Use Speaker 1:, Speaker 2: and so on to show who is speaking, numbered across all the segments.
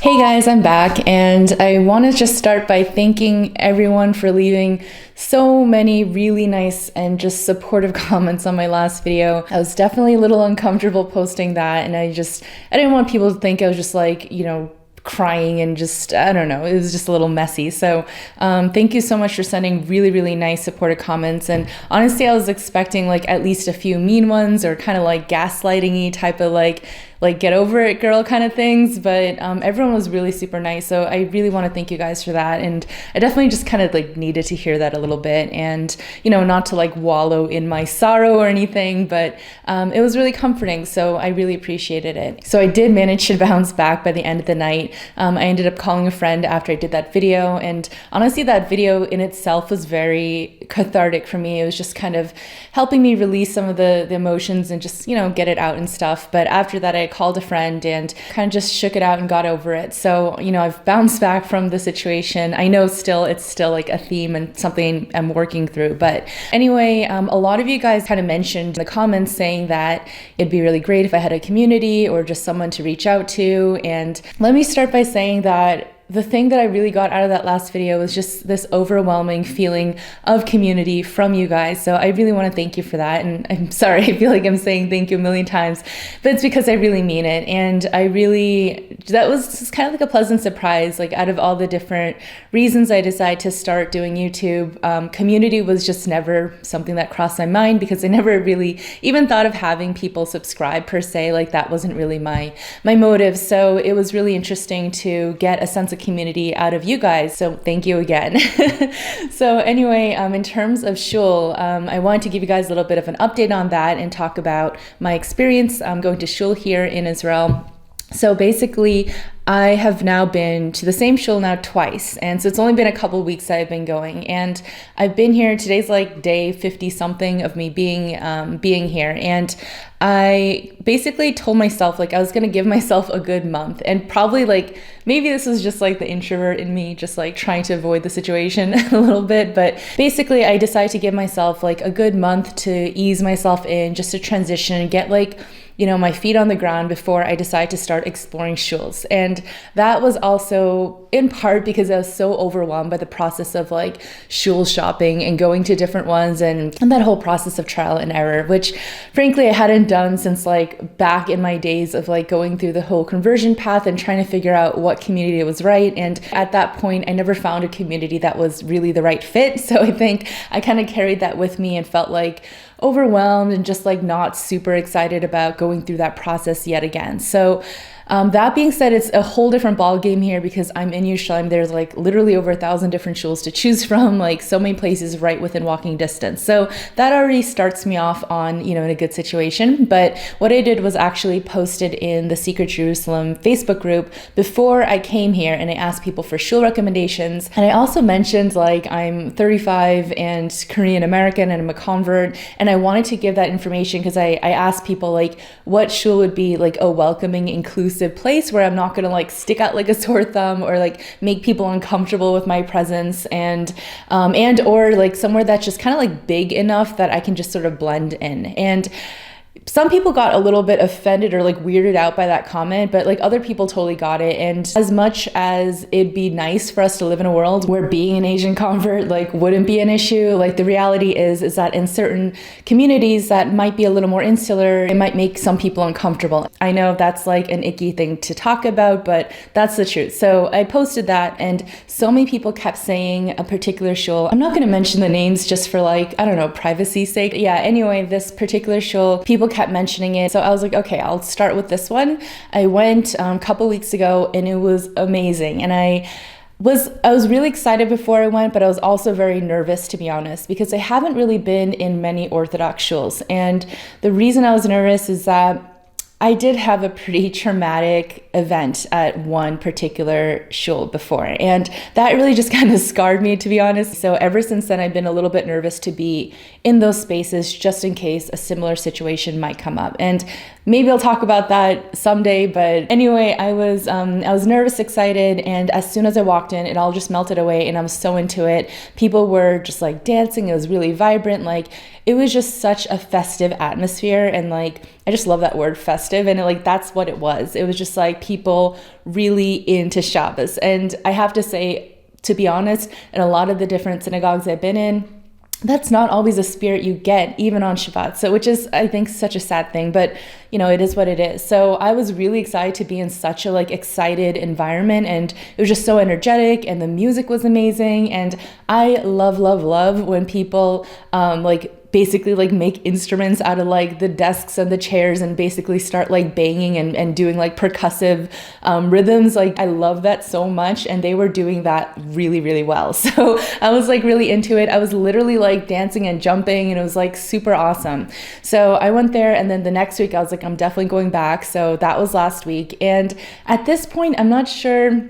Speaker 1: Hey guys, I'm back and I want to just start by thanking everyone for leaving so many really nice and just supportive comments on my last video. I was definitely a little uncomfortable posting that, and I didn't want people to think I was just like, crying and just, I don't know, it was just a little messy. So thank you so much for sending really nice supportive comments. And honestly, I was expecting like at least a few mean ones or kind of like gaslighting-y type of like get over it girl kind of things, but everyone was really super nice. So I really want to thank you guys for that. And I definitely just kind of like needed to hear that a little bit, and not to like wallow in my sorrow or anything, but it was really comforting. So I really appreciated it. So I did manage to bounce back by the end of the night. I ended up calling a friend after I did that video, and honestly that video in itself was very cathartic for me. It was just kind of helping me release some of the emotions and just get it out and stuff. But after that, I called a friend and kind of just shook it out and got over it. So I've bounced back from the situation. I know it's still like a theme and something I'm working through, but anyway, a lot of you guys kind of mentioned in the comments saying that it'd be really great if I had a community or just someone to reach out to. And let me start by saying that the thing that I really got out of that last video was just this overwhelming feeling of community from you guys. So I really want to thank you for that. And I'm sorry, I feel like I'm saying thank you a million times, but it's because I really mean it. And that was just kind of like a pleasant surprise. Like out of all the different reasons I decided to start doing YouTube, community was just never something that crossed my mind, because I never really even thought of having people subscribe per se. Like that wasn't really my motive. So it was really interesting to get a sense of community out of you guys. So thank you again. So anyway, in terms of Shul, I wanted to give you guys a little bit of an update on that and talk about my experience going to Shul here in Israel. So basically, I have now been to the same shul now twice. And so it's only been a couple weeks I've been going. And I've been here, today's like day 50 something of me being here. And I basically told myself like I was going to give myself a good month, and probably like maybe this was just like the introvert in me just like trying to avoid the situation a little bit, but basically I decided to give myself like a good month to ease myself in, just to transition and get like my feet on the ground before I decide to start exploring shuls. And that was also in part because I was so overwhelmed by the process of like shul shopping and going to different ones and that whole process of trial and error, which frankly I hadn't done since like back in my days of like going through the whole conversion path and trying to figure out what community was right. And at that point, I never found a community that was really the right fit. So I think I kind of carried that with me and felt like overwhelmed and just like not super excited about going through that process yet again. So that being said, it's a whole different ball game here because I'm in Yerushalayim. There's like literally over 1,000 different shuls to choose from, like so many places right within walking distance. So that already starts me off on, in a good situation. But what I did was actually posted in the Secret Jerusalem Facebook group before I came here, and I asked people for shul recommendations. And I also mentioned like I'm 35 and Korean American and I'm a convert. And I wanted to give that information because I asked people like what shul would be like a welcoming, inclusive place where I'm not going to like stick out like a sore thumb or like make people uncomfortable with my presence, and or like somewhere that's just kind of like big enough that I can just sort of blend in. And some people got a little bit offended or like weirded out by that comment, but like other people totally got it. And as much as it'd be nice for us to live in a world where being an Asian convert like wouldn't be an issue, like the reality is that in certain communities that might be a little more insular, it might make some people uncomfortable. I know that's like an icky thing to talk about, but that's the truth. So I posted that, and so many people kept saying a particular shul. I'm not going to mention the names just for like, I don't know, privacy's sake. Yeah, anyway, this particular shul, people kept mentioning it. So I was like, okay, I'll start with this one. I went a couple weeks ago and it was amazing. And I was really excited before I went, but I was also very nervous, to be honest, because I haven't really been in many Orthodox shuls. And the reason I was nervous is that I did have a pretty traumatic event at one particular shul before, and that really just kind of scarred me, to be honest. So ever since then, I've been a little bit nervous to be in those spaces just in case a similar situation might come up. And maybe I'll talk about that someday. But anyway, I was nervous, excited, and as soon as I walked in, it all just melted away, and I was so into it. People were just like dancing. It was really vibrant. Like it was just such a festive atmosphere, and like I just love that word festive, and that's what it was. It was just like people really into Shabbos. And I have to say, to be honest, in a lot of the different synagogues I've been in, that's not always a spirit you get even on Shabbat. So, which is, I think, such a sad thing, but you know, it is what it is. So I was really excited to be in such a excited environment, and it was just so energetic, and the music was amazing. And I love when people basically make instruments out of the desks and the chairs and basically start banging and doing percussive rhythms. I love that so much, and they were doing that really, really well. So I was really into it. I was literally dancing and jumping, and it was super awesome. So I went there, and then the next week I was I'm definitely going back. So that was last week. And at this point, I'm not sure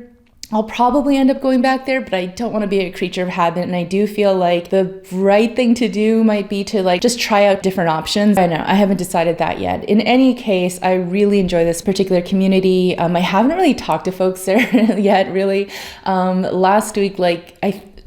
Speaker 1: I'll probably end up going back there, but I don't want to be a creature of habit. And I do feel the right thing to do might be to just try out different options. I know I haven't decided that yet. In any case, I really enjoy this particular community. I haven't really talked to folks there yet, really. Last week,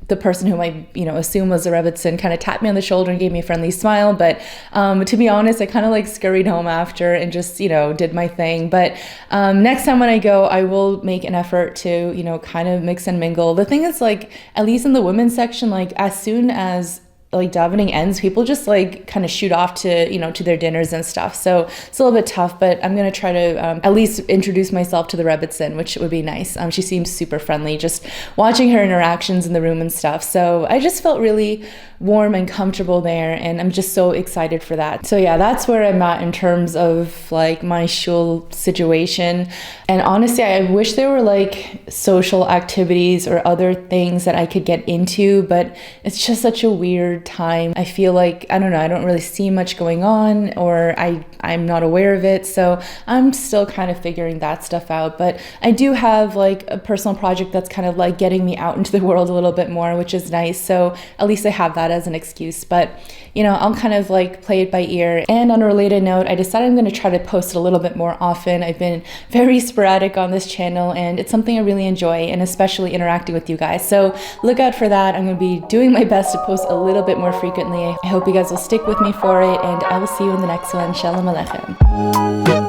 Speaker 1: the person whom I, assume was a Rebbitzin kind of tapped me on the shoulder and gave me a friendly smile. But to be honest, I kind of scurried home after and just, did my thing. But next time when I go, I will make an effort to, kind of mix and mingle. The thing is, at least in the women's section, as soon as davening ends, people just kind of shoot off to to their dinners and stuff. So it's a little bit tough, but I'm gonna try to at least introduce myself to the Rebbitzin, which would be nice. She seems super friendly, just watching her interactions in the room and stuff. So I just felt really warm and comfortable there, and I'm just so excited for that. So yeah, that's where I'm at in terms of my shul situation. And honestly, I wish there were social activities or other things that I could get into, but it's just such a weird time. I feel I don't know, I don't really see much going on, or I'm not aware of it. So I'm still kind of figuring that stuff out. But I do have a personal project that's kind of getting me out into the world a little bit more, which is nice. So at least I have that as an excuse. But I'll kind of play it by ear. And on a related note, I decided I'm going to try to post it a little bit more often. I've been very sporadic on this channel, and it's something I really enjoy, and especially interacting with you guys. So look out for that. I'm going to be doing my best to post a little bit more frequently. I hope you guys will stick with me for it, and I will see you in the next one. Shalom Aleichem.